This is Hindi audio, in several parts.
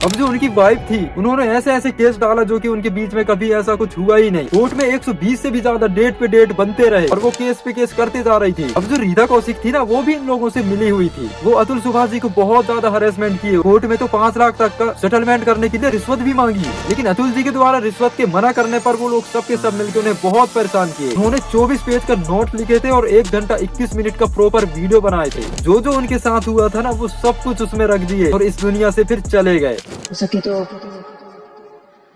अब जो उनकी वाइफ थी उन्होंने ऐसे ऐसे केस डाला जो कि उनके बीच में कभी ऐसा कुछ हुआ ही नहीं। कोर्ट में 120 से भी ज्यादा डेट पे डेट बनते रहे और वो केस पे केस करते जा रही थी। अब जो रीता कौशिक थी ना वो भी इन लोगों से मिली हुई थी। वो अतुल सुभाष जी को बहुत ज्यादा हरेसमेंट किए। कोर्ट में तो 5 लाख तक का सेटलमेंट करने के लिए रिश्वत भी मांगी, लेकिन अतुल जी के द्वारा रिश्वत के मना करने पर वो लोग सबके सब मिलकर उन्हें बहुत परेशान किए। उन्होंने 24 पेज का नोट लिखे थे और 1 घंटा 21 मिनट का प्रॉपर वीडियो बनाए थे। जो जो उनके साथ हुआ था ना वो सब कुछ उसमें रख दिए और इस दुनिया से फिर चले गए। हो सके तो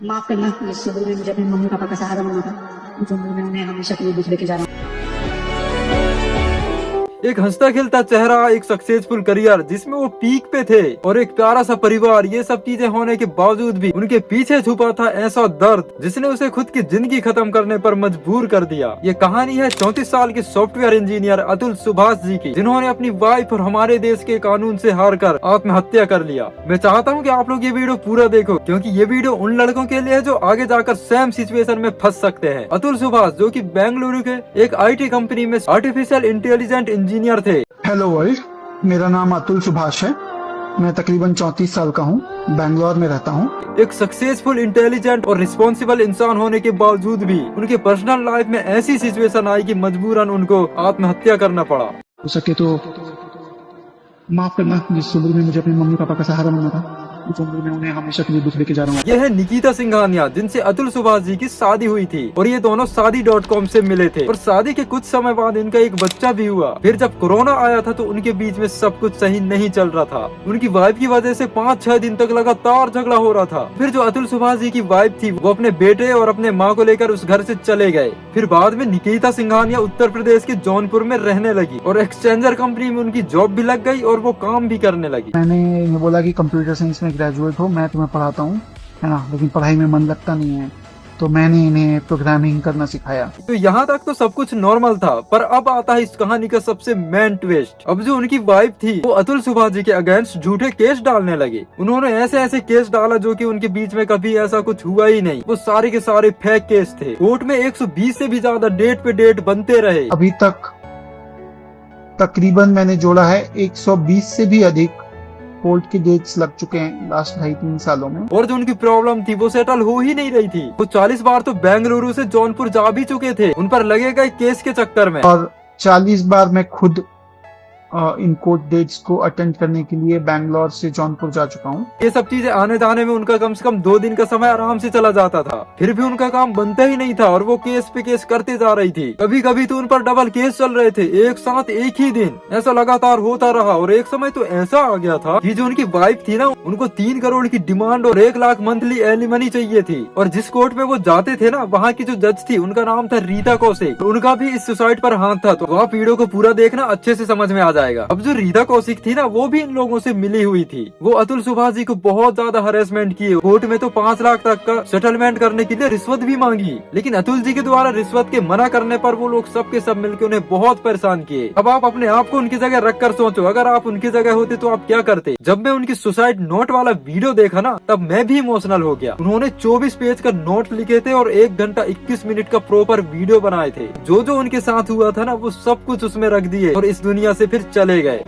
माफ करना, इस उम्र में मुझे अपने मम्मी पापा का सहारा बनना था। इस उम्र में उन्हें हमेशा के लिए दूसरे के जा रहा हूँ। एक हंसता खेलता चेहरा, एक सक्सेसफुल करियर जिसमें वो पीक पे थे और एक प्यारा सा परिवार, ये सब चीजें होने के बावजूद भी उनके पीछे छुपा था ऐसा दर्द जिसने उसे खुद की जिंदगी खत्म करने पर मजबूर कर दिया। ये कहानी है 34 साल के सॉफ्टवेयर इंजीनियर अतुल सुभाष जी की, जिन्होंने अपनी वाइफ और हमारे देश के कानून से हार कर आत्महत्या कर लिया। मैं चाहता हूँ कि आप लोग ये वीडियो पूरा देखो, क्योंकि ये वीडियो उन लड़कों के लिए है जो आगे जाकर सेम सिचुएशन में फंस सकते हैं। अतुल सुभाष जो कि बेंगलुरु के एक IT कंपनी में आर्टिफिशियल इंटेलिजेंट इंजीनियर थे। हेलो वर्ल्ड, मेरा नाम अतुल सुभाष है। मैं तकरीबन 34 साल का हूँ, बैंगलोर में रहता हूँ। एक सक्सेसफुल, इंटेलिजेंट और रिस्पॉन्सिबल इंसान होने के बावजूद भी उनके पर्सनल लाइफ में ऐसी सिचुएशन आई कि मजबूरन उनको आत्महत्या करना पड़ा। हो सके तो माफ करना, जिस उम्र में मुझे अपने मम्मी पापा का सहारा बनना था, उस उम्र में उन्हें हमेशा के लिए दूसरे के जा रहा हूँ। ये है निकिता सिंघानिया, जिनसे अतुल सुभाष जी की शादी हुई थी और ये दोनों शादी.com से मिले थे और शादी के कुछ समय बाद इनका एक बच्चा भी हुआ। फिर जब कोरोना आया था तो उनके बीच में सब कुछ सही नहीं चल रहा था। उनकी वाइफ की वजह से 5-6 दिन तक लगातार झगड़ा हो रहा था। फिर जो अतुल सुभाष जी की वाइफ थी वो अपने बेटे और अपने माँ को लेकर उस घर से चले गए। फिर बाद में निकिता सिंघानिया उत्तर प्रदेश के जौनपुर में रहने लगी और एक्सचेंजर कंपनी में उनकी जॉब भी लग गई और वो काम भी करने लगी। मैंने ये बोला कि कंप्यूटर साइंस में ग्रेजुएट हो, मैं तुम्हें पढ़ाता हूँ, है ना, लेकिन पढ़ाई में मन लगता नहीं है, तो मैंने इन्हें प्रोग्रामिंग करना सिखाया। तो यहाँ तक तो सब कुछ नॉर्मल था, पर अब आता है इस कहानी का सबसे मेन ट्विस्ट। अब जो उनकी वाइफ थी वो अतुल सुभाष जी के अगेंस्ट झूठे केस डालने लगे। उन्होंने ऐसे ऐसे केस डाला जो कि उनके बीच में कभी ऐसा कुछ हुआ ही नहीं। वो सारे के सारे फेक केस थे। कोर्ट में 120 से भी ज्यादा डेट पे डेट बनते रहे। अभी तक तकरीबन मैंने जोड़ा है 120 से भी अधिक कोर्ट के डेट्स लग चुके हैं लास्ट 2.5-3 सालों में। और जो उनकी प्रॉब्लम थी वो सेटल हो ही नहीं रही थी। वो 40 बार तो बेंगलुरु से जौनपुर जा भी चुके थे उन पर लगे गए केस के चक्कर में, और 40 बार मैं खुद इन कोर्ट डेट्स को अटेंड करने के लिए बैंगलोर से जौनपुर जा चुका हूँ। ये सब चीजें आने जाने में उनका कम से कम 2 दिन का समय आराम से चला जाता था। फिर भी उनका काम बनता ही नहीं था और वो केस पे केस करते जा रही थी। कभी कभी तो उन पर डबल केस चल रहे थे एक साथ एक ही दिन। ऐसा लगातार होता रहा और एक समय तो ऐसा आ गया था कि जो उनकी वाइफ थी ना उनको 3 करोड़ की डिमांड और 1 लाख मंथली एलिमनी चाहिए थी। और जिस कोर्ट में वो जाते थे ना वहाँ की जो जज थी उनका नाम था रीता कौशिक। उनका भी इस सुसाइड पर हाथ था। तो आप वीडियो को पूरा देखना, अच्छे से समझ में आ जाएगा। अब जो रीता कौशिक थी ना वो भी इन लोगों से मिली हुई थी। वो अतुल सुभाष जी को बहुत ज्यादा हरेसमेंट किए। कोर्ट में तो 5 लाख तक का सेटलमेंट करने के लिए रिश्वत भी मांगी, लेकिन अतुल जी के द्वारा रिश्वत के मना करने पर वो लोग सबके सब मिलकर उन्हें बहुत परेशान किए। अब आप अपने आप को उनकी जगह रख कर सोचो, अगर आप उनकी जगह होते तो आप क्या करते। जब मैं उनकी सुसाइड नोट वाला वीडियो देखा ना तब मैं भी इमोशनल हो गया। उन्होंने 24 पेज का नोट लिखे थे और 1 घंटा 21 मिनट का प्रॉपर वीडियो बनाए थे। जो जो उनके साथ हुआ था ना वो सब कुछ उसमें रख दिए और इस दुनिया से फिर चले गए।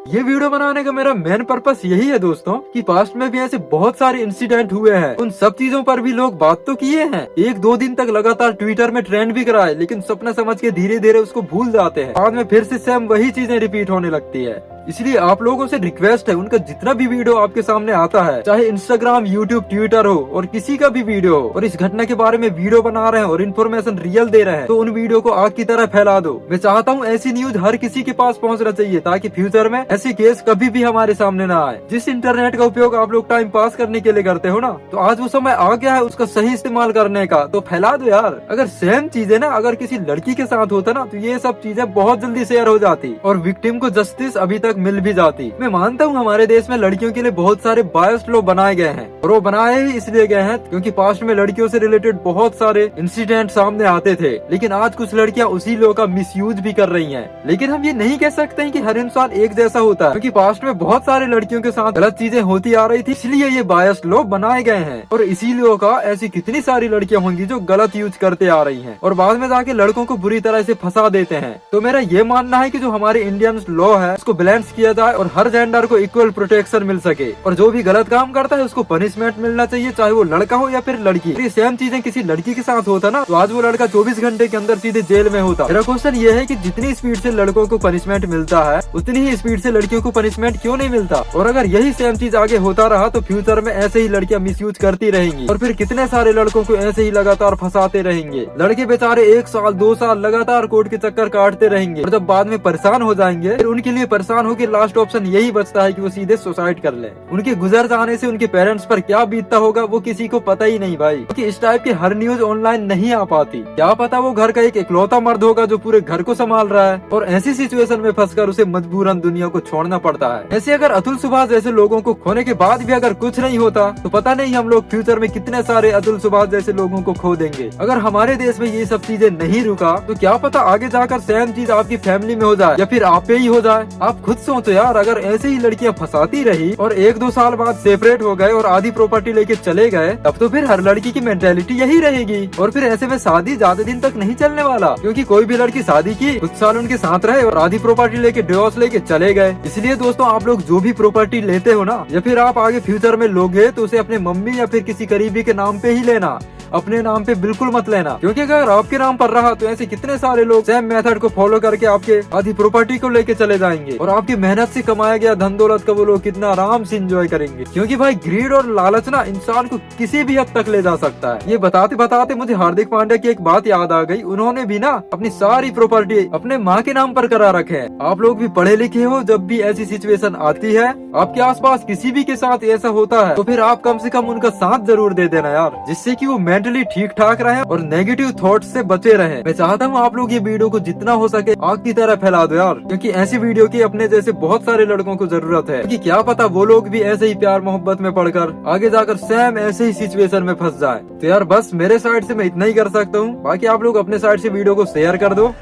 ये वीडियो बनाने का मेरा मेन पर्पस यही है दोस्तों कि पास्ट में भी ऐसे बहुत सारे इंसिडेंट हुए हैं। उन सब चीजों पर भी लोग बात तो किए हैं, 1-2 दिन तक लगातार ट्विटर में ट्रेंड भी कराए, लेकिन सपना समझ के धीरे धीरे उसको भूल जाते हैं। बाद में फिर से सेम वही चीजें रिपीट होने लगती है। इसलिए आप लोगों से रिक्वेस्ट है, उनका जितना भी वीडियो आपके सामने आता है, चाहे इंस्टाग्राम, यूट्यूब, ट्विटर हो और किसी का भी वीडियो हो, और इस घटना के बारे में वीडियो बना रहे हैं और इन्फॉर्मेशन रियल दे रहे हैं, तो उन वीडियो को आग की तरह फैला दो। मैं चाहता हूँ ऐसी न्यूज हर किसी के पास पहुँचना चाहिए ताकि फ्यूचर में ऐसी केस कभी भी हमारे सामने ना आए। जिस इंटरनेट का उपयोग आप लोग टाइम पास करने के लिए करते हो ना, तो आज वो समय आ गया है उसका सही इस्तेमाल करने का, तो फैला दो यार। अगर सेम चीजें ना अगर किसी लड़की के साथ होता ना तो ये सब चीजें बहुत जल्दी शेयर हो जाती और विक्टिम को जस्टिस अभी तक मिल भी जाती। मैं मानता हूँ हमारे देश में लड़कियों के लिए बहुत सारे बायस्ड लॉ बनाए गए हैं और वो बनाए ही इसलिए गए हैं क्योंकि पास्ट में लड़कियों से रिलेटेड बहुत सारे इंसिडेंट सामने आते थे, लेकिन आज कुछ लड़कियां उसी लॉ का मिसयूज भी कर रही हैं। लेकिन हम ये नहीं कह सकते हैं कि हर इंसान एक जैसा होता है, क्योंकि पास्ट में बहुत सारे लड़कियों के साथ गलत चीजें होती आ रही थी, इसलिए ये बायस्ड लॉ बनाए गए हैं। और इसी लॉ का ऐसी कितनी सारी लड़कियां होंगी जो गलत यूज करते आ रही हैं और बाद में जाके लड़कों को बुरी तरह से फंसा देते हैं। तो मेरा ये मानना है कि जो हमारे इंडियन लॉ है उसको बैलेंस बैलेंस किया जाए और हर जेंडर को इक्वल प्रोटेक्शन मिल सके, और जो भी गलत काम करता है उसको पनिशमेंट मिलना चाहिए, चाहे वो लड़का हो या फिर लड़की। ये सेम चीजें किसी लड़की के साथ होता ना, तो आज वो लड़का 24 घंटे के अंदर सीधे जेल में होता। मेरा क्वेश्चन ये है कि जितनी स्पीड से लड़कों को पनिशमेंट मिलता है उतनी ही स्पीड से लड़कियों को पनिशमेंट क्यों नहीं मिलता? और अगर यही सेम चीज आगे होता रहा तो फ्यूचर में ऐसे ही लड़कियां मिसयूज करती रहेंगी और फिर कितने सारे लड़कों को ऐसे ही लगातार फंसाते रहेंगे। लड़के बेचारे 1 साल 2 साल लगातार कोर्ट के चक्कर काटते रहेंगे और जब बाद में परेशान हो जाएंगे फिर उनके लिए परेशान होकर लास्ट ऑप्शन यही बचता है कि वो सीधे सुसाइड कर ले। उनके गुजर जाने से उनके पेरेंट्स पर क्या बीतता होगा वो किसी को पता ही नहीं भाई, क्योंकि इस टाइप की हर न्यूज ऑनलाइन नहीं आ पाती। क्या पता वो घर का एक इकलौता मर्द होगा जो पूरे घर को संभाल रहा है और ऐसी सिचुएशन में फंसकर उसे मजबूरन दुनिया को छोड़ना पड़ता है। ऐसे अगर अतुल सुभाष जैसे लोगों को खोने के बाद भी अगर कुछ नहीं होता तो पता नहीं हम लोग फ्यूचर में कितने सारे अतुल सुभाष जैसे लोगों को खो देंगे। अगर हमारे देश में ये सब चीजें नहीं रुका तो क्या पता आगे जाकर सेम चीज आपकी फैमिली में हो जाए या फिर आप पे ही हो जाए। आप खुद सोचो यार, अगर ऐसे ही लड़कियां फंसाती रही और 1-2 साल बाद सेपरेट हो गए और आधी प्रॉपर्टी लेके चले गए तब तो फिर हर लड़की की मेंटेलिटी यही रहेगी और फिर ऐसे में शादी ज्यादा दिन तक नहीं चलने वाला, क्योंकि कोई भी लड़की शादी की कुछ साल उनके साथ रहे और आधी प्रॉपर्टी लेके डिवोर्स लेके चले गए। इसलिए दोस्तों आप लोग जो भी प्रॉपर्टी लेते हो ना या फिर आप आगे फ्यूचर में लोगे तो उसे अपने मम्मी या फिर किसी करीबी के नाम पे ही लेना, अपने नाम पे बिल्कुल मत लेना, क्योंकि अगर आपके नाम पर रहा तो ऐसे कितने सारे लोग सेम मेथड को फॉलो करके आपके आधी प्रॉपर्टी को लेके चले जाएंगे और आपकी मेहनत से कमाया गया धन दौलत का वो लोग कितना आराम से एंजॉय करेंगे। क्योंकि भाई ग्रीड और लालच ना इंसान को किसी भी हद तक ले जा सकता है। ये बताते बताते मुझे हार्दिक पांड्या की एक बात याद आ गई। उन्होंने भी ना अपनी सारी प्रॉपर्टी अपने माँ के नाम पर करा रखे हैं। आप लोग भी पढ़े लिखे हो, जब भी ऐसी सिचुएशन आती है आपके आसपास किसी भी के साथ ऐसा होता है तो फिर आप कम से कम उनका साथ जरूर दे देना यार, जिससे कि वो मेंटली ठीक ठाक रहे और नेगेटिव थॉट से बचे रहे। मैं चाहता हूँ आप लोग ये वीडियो को जितना हो सके आग की तरह फैला दो यार, क्योंकि ऐसी वीडियो की अपने जैसे बहुत सारे लड़कों को जरूरत है। क्योंकि क्या पता वो लोग भी ऐसे ही प्यार मोहब्बत में पड़कर आगे जाकर सेम ऐसे ही सिचुएशन में फंस जाए। तो यार बस मेरे साइड से मैं इतना ही कर सकता हूँ, बाकी आप लोग अपने साइड से वीडियो को शेयर कर दो।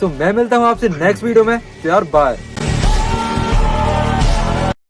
सो मैं मिलता हूँ आपसे नेक्स्ट वीडियो में। तो यार बाय।